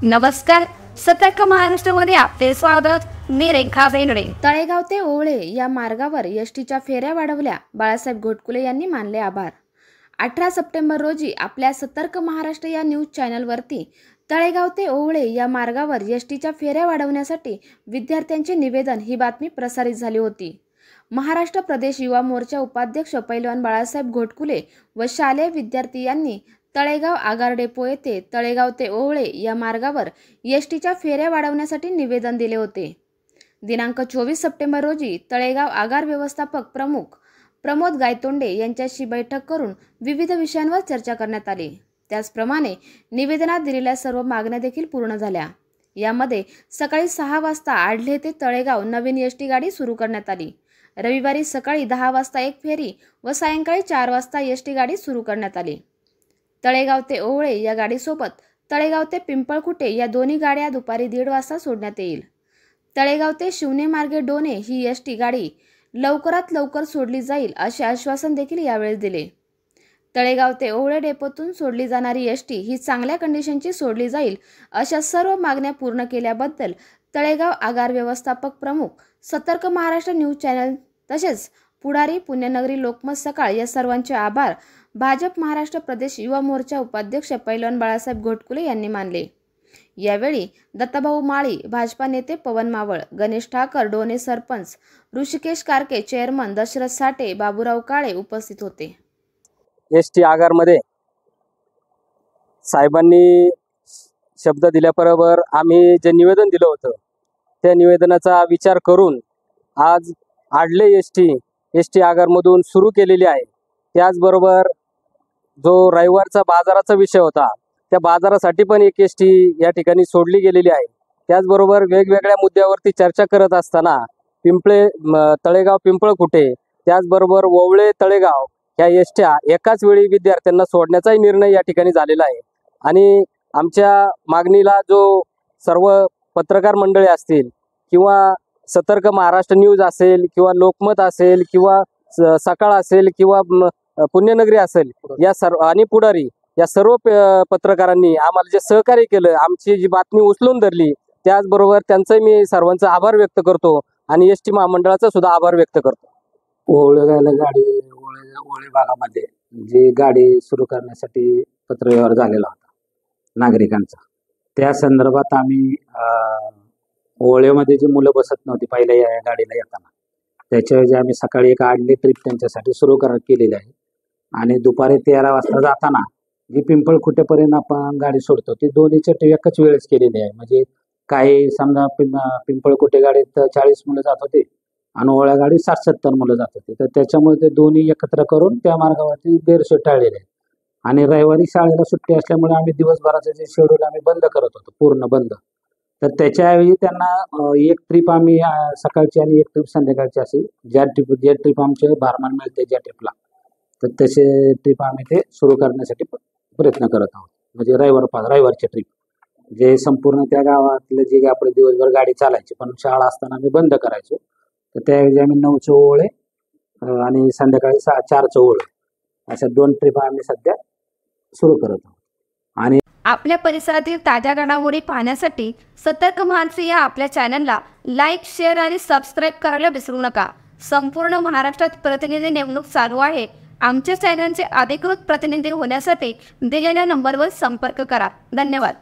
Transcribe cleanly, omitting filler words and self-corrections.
नमस्कार. सतर्क महाराष्ट्रामध्ये आपले स्वागत. मी रेखा बेनडे. तळेगाव ते ओवळे या मार्गावर एसटीच्या फेऱ्या वाढवल्या. बाळासाहेब घोटकुले यांनी मानले आभार. 18 सप्टेंबर रोजी आपल्या सतर्क महाराष्ट्र या न्यूज चॅनलवरती तळेगाव ते ओवळे या मार्गावर एसटीच्या फेऱ्या वाढवण्यासाठी विद्यार्थ्यांचे निवेदन ही बातमी प्रसारित झाली होती. महाराष्ट्र प्रदेश युवा मोर्चा उपाध्यक्ष पैलवान बाळासाहेब घोटकुले व शालेय विद्यार्थी यांनी तळेगाव आगार डेपो येथे तळेगाव ते ओवळे या मार्गावर एसटीच्या फेऱ्या वाढवण्यासाठी निवेदन दिले होते. दिनांक 24 सप्टेंबर रोजी तळेगाव आगार व्यवस्थापक प्रमुख प्रमोद गायतोंडे यांच्याशी बैठक करून विविध विषयांवर चर्चा करण्यात आली. त्याचप्रमाणे निवेदनात दिलेल्या सर्व मागण्या देखील पूर्ण झाल्या. यामध्ये सकाळी 6 वाजता आडले ते तळेगाव नवीन एसटी गाडी सुरू करण्यात आली. रविवारी सकाळी 10 वाजता एक फेरी व सायंकाळी 4 वाजता एसटी गाडी सुरू करण्यात आली. तळेगाव ते ओवळे या गाडीसोबत तळेगाव ते पिंपळखुटे या दोन्ही गाड्या दुपारी 1:30 वाजता सोडण्यात येईल. तळेगाव ते शिवणे मार्गे डोणे ही एसटी गाडी लवकरात लवकर सोडली जाईल असे आश्वासन देखील यावेळी दिले. तळेगाव ते ओवळे डेपोतून सोडली जाणारी एसटी ही चांगल्या कंडिशनची सोडली जाईल अशा सर्व मागण्या पूर्ण केल्याबद्दल तळेगाव आगार व्यवस्थापक प्रमुख, सतर्क महाराष्ट्र न्यूज चॅनल तसेच पुढारी, पुण्यनगरी, लोकमत सकाळ या सर्वांचे आभार भाजप महाराष्ट्र प्रदेश युवा मोर्चा उपाध्यक्ष पैलवान बाळासाहेब घोटकुले यांनी मानले. यावेळी दत्ताभाऊ माळी, भाजपा नेते पवन मावळ, गणेश ठाकर, डोणे सरपंच, ऋषिकेश कारके, चेअरमन दशरथ साठे, बाबूराव काळे उपस्थित होते. एसटी आगारमध्ये साहेबांनी शब्द दिल्याबरोबर आम्ही जे निवेदन दिलं होतं त्या निवेदनाचा विचार करून आज आडले एसटी आगारमधून सुरू केलेली आहे. त्याचबरोबर जो रविवारचा बाजाराचा विषय होता त्या बाजारासाठी पण एक एसटी या ठिकाणी सोडली गेलेली आहे. त्याचबरोबर वेगवेगळ्या मुद्द्यावरती चर्चा करत असताना तळेगाव पिंपळखुटे त्याचबरोबर ओवळे तळेगाव ह्या एसट्या एकाच वेळी विद्यार्थ्यांना सोडण्याचाही निर्णय या ठिकाणी झालेला आहे. आणि आमच्या मागणीला जो सर्व पत्रकार मंडळी असतील किंवा सतर्क महाराष्ट्र न्यूज असेल किंवा लोकमत असेल किंवा सकाळ असेल किंवा पुण्यनगरी असेल या सर्व आणि पुढारी या सर्व पत्रकारांनी आम्हाला जे सहकार्य केलं, आमची जी बातमी उचलून धरली, त्याचबरोबर त्यांचं मी सर्वांचा आभार व्यक्त करतो आणि एसटी महामंडळाचा सुद्धा आभार व्यक्त करतो. ओवळे भागामध्ये जी गाडी सुरू करण्यासाठी पत्रव्यवहार झालेला होता नागरिकांचा, त्या संदर्भात आम्ही ओवळेमध्ये जी मुलं बसत नव्हती पहिल्या या गाडीला येताना, त्याच्याऐवजी आम्ही सकाळी एक आडली ट्रिप त्यांच्यासाठी सुरू केलेली आहे. आणि दुपारी 13 वाजता जाताना जी पिंपळखुटेपर्यंत आपण गाडी सोडतो ती दोन्हीच्या ट्रिप एकाच वेळेस केलेली आहे. म्हणजे काही समजा पिंपळखुटे गाडीत 40 मुलं जात होती आणि ओवळ्या गाडी 60-70 मुलं जात होती, तर त्याच्यामुळे ते दोन्ही एकत्र करून त्या मार्गावरती गैरसोय टाळलेली आहे. आणि रविवारी शाळेला सुट्टी असल्यामुळे आम्ही दिवसभराचं जे शेड्यूल आम्ही बंद करत होतो, पूर्ण बंद, तर त्याच्याऐवजी त्यांना एक ट्रिप आम्ही सकाळची आणि एक ट्रिप संध्याकाळची अशी जे ट्रिप आमचे भारमान मिळते ज्या ट्रिपला, तर तसे ट्रिप आम्ही ते सुरू करण्यासाठी प्रयत्न करत आहोत. म्हणजे रविवारची ट्रिप जे संपूर्ण त्या गावातले जे आपले दिवसभर गाडी चालायची पण शाळा असताना आम्ही बंद करायचो, तर त्याऐवजी आम्ही 9 ओवळे आणि संध्याकाळी 4 ओवळे अशा 2 ट्रिप आम्ही सध्या सुरू करत आहोत. आणि आपल्या परिसरातील ताज्या घडामोडी पाहण्यासाठी सतर्क महाराष्ट्र या आपल्या चॅनलला लाईक, शेअर आणि सबस्क्राईब करायला विसरू नका. संपूर्ण महाराष्ट्रात प्रतिनिधी नेमणूक चालू आहे. आमच्या चॅनलचे अधिकृत प्रतिनिधी होण्यासाठी दिलेल्या नंबरवर संपर्क करा. धन्यवाद.